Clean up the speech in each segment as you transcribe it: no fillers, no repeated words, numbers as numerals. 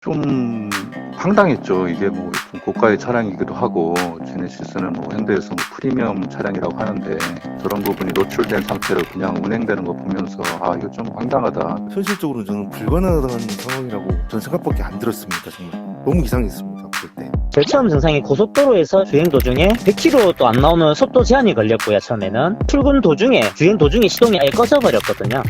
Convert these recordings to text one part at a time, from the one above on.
좀 황당했죠. 이게 뭐 좀 고가의 차량이기도 하고 제네시스는 뭐 현대에서 뭐 프리미엄 차량이라고 하는데 저런 부분이 노출된 상태로 그냥 운행되는 거 보면서 아 이거 좀 황당하다. 현실적으로 저는 불가능한 상황이라고 저는 생각밖에 안 들었습니다. 정말 너무 이상했습니다. 볼 때. 제일 처음 증상이 고속도로에서 주행 도중에 100km도 안 나오는 속도 제한이 걸렸고요. 처음에는 출근 도중에 주행 도중에 시동이 아예 꺼져버렸거든요.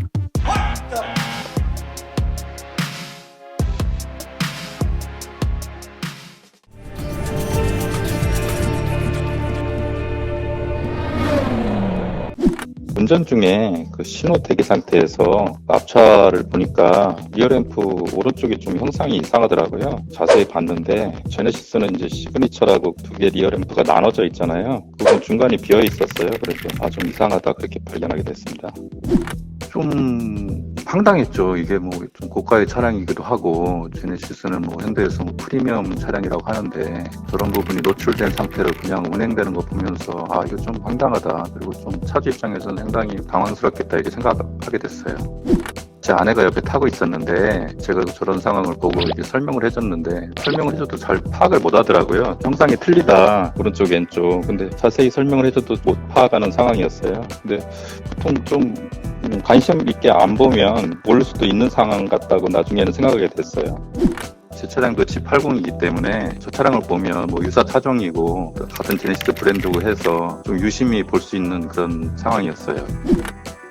운전 중에 그 신호 대기 상태에서 앞차를 보니까 리어램프 오른쪽이 좀 형상이 이상하더라고요. 자세히 봤는데 제네시스는 이제 시그니처라고 두 개 리어램프가 나눠져 있잖아요. 그건 중간이 비어 있었어요. 그래서 아 좀 이상하다 그렇게 발견하게 됐습니다. 좀 황당했죠. 이게 뭐 좀 고가의 차량이기도 하고 제네시스는 뭐 현대에서 뭐 프리미엄 차량이라고 하는데 저런 부분이 노출된 상태로 그냥 운행되는 거 보면서 아 이거 좀 황당하다. 그리고 좀 차주 입장에서는 상당히 당황스럽겠다 이렇게 생각하게 됐어요. 제 아내가 옆에 타고 있었는데 제가 저런 상황을 보고 이렇게 설명을 해줬는데 설명을 해줘도 잘 파악을 못 하더라고요. 형상이 틀리다 오른쪽 왼쪽. 근데 자세히 설명을 해줘도 못 파악하는 상황이었어요. 근데 보통 좀 관심 있게 안 보면 모를 수도 있는 상황 같다고 나중에는 생각하게 됐어요. 제 차량도 G80이기 때문에 저 차량을 보면 뭐 유사 차종이고 같은 제네시스 브랜드고 해서 좀 유심히 볼 수 있는 그런 상황이었어요.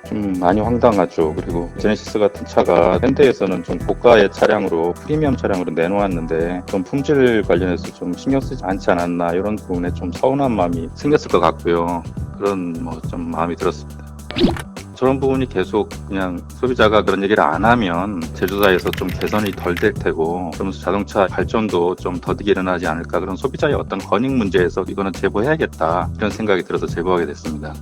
좀 많이 황당하죠. 그리고 제네시스 같은 차가 현대에서는 좀 고가의 차량으로 프리미엄 차량으로 내놓았는데 좀 품질 관련해서 좀 신경 쓰지 않지 않았나 이런 부분에 좀 서운한 마음이 생겼을 것 같고요. 그런 뭐 좀 마음이 들었습니다. 저런 부분이 계속 그냥 소비자가 그런 얘기를 안 하면 제조사에서 좀 개선이 덜 될 테고 그러면서 자동차 발전도 좀 더디게 일어나지 않을까 그런 소비자의 어떤 권익 문제에서 이거는 제보해야겠다 이런 생각이 들어서 제보하게 됐습니다.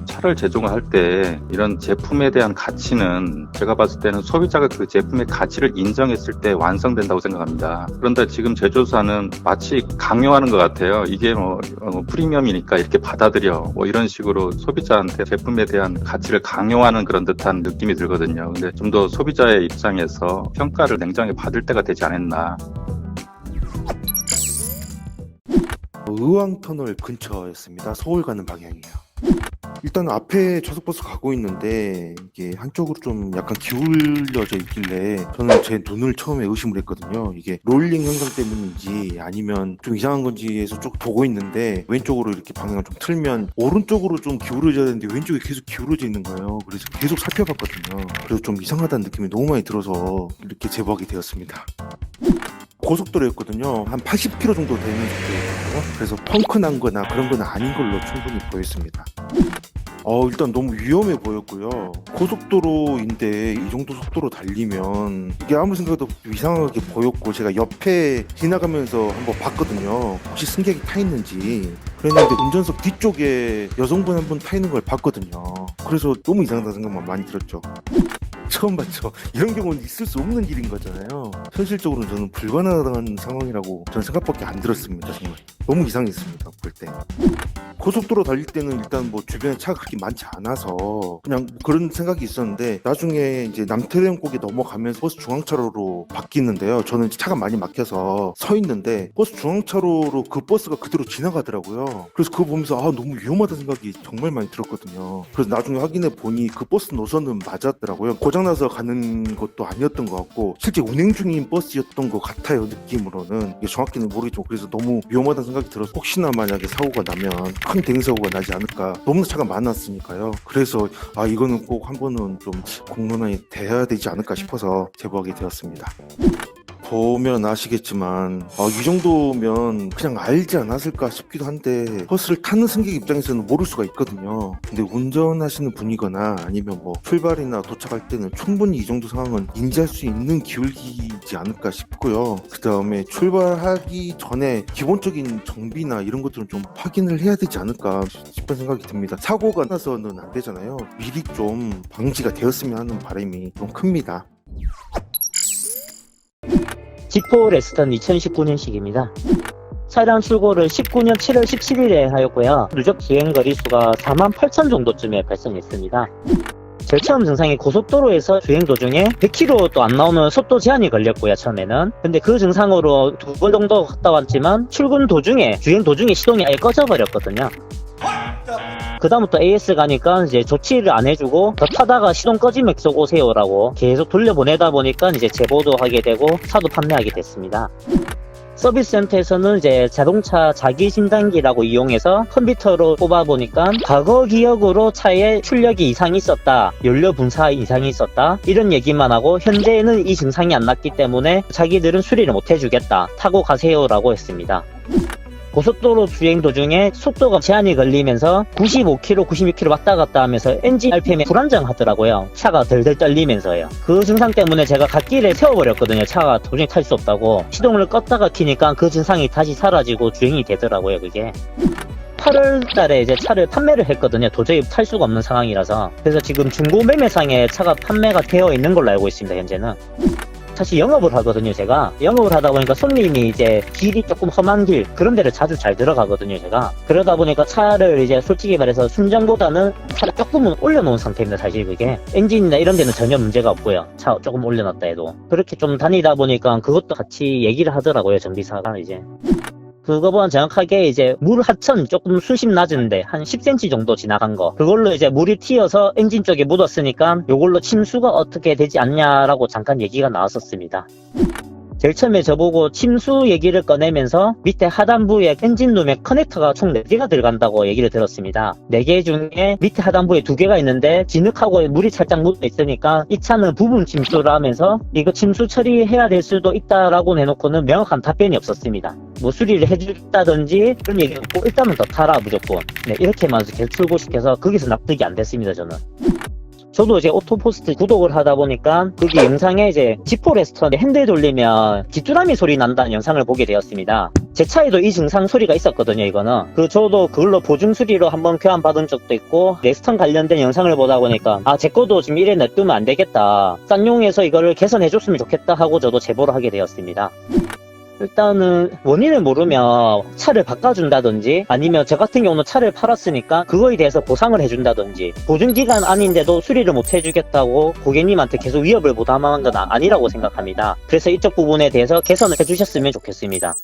차를 제조할 때 이런 제품에 대한 가치는 제가 봤을 때는 소비자가 그 제품의 가치를 인정했을 때 완성된다고 생각합니다. 그런데 지금 제조사는 마치 강요하는 것 같아요. 이게 뭐 프리미엄이니까 이렇게 받아들여 뭐 이런 식으로 소비자한테 제품에 대한 가치를 강요하는 그런 듯한 느낌이 들거든요. 근데 좀 더 소비자의 입장에서 평가를 냉정히 받을 때가 되지 않았나. 의왕터널 근처였습니다. 서울 가는 방향이에요. 일단 앞에 좌석버스 가고 있는데 이게 한쪽으로 좀 약간 기울여져 있길래 저는 제 눈을 처음에 의심을 했거든요. 이게 롤링 현상 때문인지 아니면 좀 이상한 건지 해서 쭉 보고 있는데 왼쪽으로 이렇게 방향을 좀 틀면 오른쪽으로 좀 기울어져야 되는데 왼쪽이 계속 기울어져 있는 거예요. 그래서 계속 살펴봤거든요. 그래서 좀 이상하다는 느낌이 너무 많이 들어서 이렇게 제보하게 되었습니다. 고속도로였거든요. 한 80km 정도 되는 속도였거든요. 그래서 펑크 난 거나 그런 건 아닌 걸로 충분히 보였습니다. 일단 너무 위험해 보였고요. 고속도로인데 이 정도 속도로 달리면 이게 아무 생각도 이상하게 보였고 제가 옆에 지나가면서 한번 봤거든요. 혹시 승객이 타 있는지. 그랬는데 운전석 뒤쪽에 여성분 한 분 타 있는 걸 봤거든요. 그래서 너무 이상하다는 생각만 많이 들었죠. 처음 봤죠. 이런 경우는 있을 수 없는 일인 거잖아요. 현실적으로 저는 불가능한 상황이라고 저는 생각밖에 안 들었습니다. 정말 너무 이상했습니다. 볼 때. 고속도로 달릴 때는 일단 뭐 주변에 차가 그렇게 많지 않아서 그냥 그런 생각이 있었는데 나중에 이제 남태령곡에 넘어가면서 버스 중앙차로로 바뀌는데요. 저는 이제 차가 많이 막혀서 서 있는데 버스 중앙차로로 그 버스가 그대로 지나가더라고요. 그래서 그거 보면서 너무 위험하다는 생각이 정말 많이 들었거든요. 그래서 나중에 확인해 보니 그 버스 노선은 맞았더라고요. 고장나서 가는 것도 아니었던 것 같고 실제 운행 중인 버스였던 것 같아요. 느낌으로는. 이게 정확히는 모르겠지만 그래서 너무 위험하다는 생각이 들어서 혹시나 만약에 사고가 나면 큰 대응사고가 나지 않을까. 너무 차가 많았으니까요. 그래서 이거는 꼭 한 번은 좀 공론화에 돼야 되지 않을까 싶어서 제보하게 되었습니다. 보면 아시겠지만 이 정도면 그냥 알지 않았을까 싶기도 한데 버스를 타는 승객 입장에서는 모를 수가 있거든요. 근데 운전하시는 분이거나 아니면 뭐 출발이나 도착할 때는 충분히 이 정도 상황은 인지할 수 있는 기울기지 않을까 싶고요. 그 다음에 출발하기 전에 기본적인 정비나 이런 것들은 좀 확인을 해야 되지 않을까 싶은 생각이 듭니다. 사고가 나서는 안 되잖아요. 미리 좀 방지가 되었으면 하는 바람이 좀 큽니다. 지포 레스턴 2019년식입니다. 차량 출고를 19년 7월 17일에 하였고요. 누적 주행 거리수가 48,000 정도쯤에 발생했습니다. 제일 처음 증상이 고속도로에서 주행 도중에 100km도 안 나오는 속도 제한이 걸렸고요, 처음에는. 근데 그 증상으로 2번 정도 갔다 왔지만 출근 도중에, 주행 도중에 시동이 아예 꺼져버렸거든요. 그 다음부터 AS 가니까 이제 조치를 안 해주고 더 타다가 시동 꺼지면 계속 오세요라고 계속 돌려보내다 보니까 이제 제보도 하게 되고 차도 판매하게 됐습니다. 서비스 센터에서는 이제 자동차 자기 진단기라고 이용해서 컴퓨터로 뽑아보니까 과거 기억으로 차에 출력이 이상이 있었다, 연료 분사 이상이 있었다, 이런 얘기만 하고 현재는 이 증상이 안 났기 때문에 자기들은 수리를 못 해주겠다, 타고 가세요라고 했습니다. 고속도로 주행 도중에 속도가 제한이 걸리면서 95km, 96km 왔다 갔다 하면서 엔진 RPM이 불안정하더라고요. 차가 덜덜 떨리면서요. 그 증상 때문에 제가 갓길에 세워버렸거든요. 차가 도중에 탈 수 없다고. 시동을 껐다가 키니까 그 증상이 다시 사라지고 주행이 되더라고요, 그게. 8월 달에 이제 차를 판매를 했거든요. 도저히 탈 수가 없는 상황이라서. 그래서 지금 중고 매매상에 차가 판매가 되어 있는 걸로 알고 있습니다, 현재는. 사실 영업을 하거든요, 제가. 영업을 하다 보니까 손님이 이제 길이 조금 험한 길, 그런 데를 자주 잘 들어가거든요, 제가. 그러다 보니까 차를 이제 솔직히 말해서 순정보다는 차를 조금은 올려놓은 상태입니다, 사실 그게. 엔진이나 이런 데는 전혀 문제가 없고요. 차 조금 올려놨다 해도. 그렇게 좀 다니다 보니까 그것도 같이 얘기를 하더라고요, 정비사가 이제. 그거보다 정확하게 이제 물 하천 조금 수심 낮은데 한 10cm 정도 지나간 거, 그걸로 이제 물이 튀어서 엔진 쪽에 묻었으니까 요걸로 침수가 어떻게 되지 않냐라고 잠깐 얘기가 나왔었습니다. 제일 처음에 저보고 침수 얘기를 꺼내면서 밑에 하단부에 엔진룸에 커넥터가 총 4개가 들어간다고 얘기를 들었습니다. 4개 중에 밑에 하단부에 2개가 있는데 진흙하고 물이 살짝 묻어 있으니까 이 차는 부분 침수를 하면서 이거 침수 처리해야 될 수도 있다라고 내놓고는 명확한 답변이 없었습니다. 뭐 수리를 해주겠다든지 그런 얘기 없고 일단은 더 타라 무조건. 네, 이렇게만 계속 출고시켜서 거기서 납득이 안 됐습니다, 저는. 저도 이제 오토포스트 구독을 하다 보니까 거기 영상에 이제 지포 레스터인데 핸들 돌리면 귀뚜라미 소리 난다는 영상을 보게 되었습니다. 제 차에도 이 증상 소리가 있었거든요, 이거는. 저도 그걸로 보증 수리로 한번 교환 받은 적도 있고, 렉스턴 관련된 영상을 보다 보니까 제 거도 지금 이래 냅두면 안 되겠다, 싼용에서 이거를 개선해줬으면 좋겠다 하고 저도 제보를 하게 되었습니다. 일단은 원인을 모르면 차를 바꿔준다든지 아니면 저 같은 경우는 차를 팔았으니까 그거에 대해서 보상을 해준다든지, 보증기간 아닌데도 수리를 못 해주겠다고 고객님한테 계속 위협을 부담하는 건 아니라고 생각합니다. 그래서 이쪽 부분에 대해서 개선을 해주셨으면 좋겠습니다.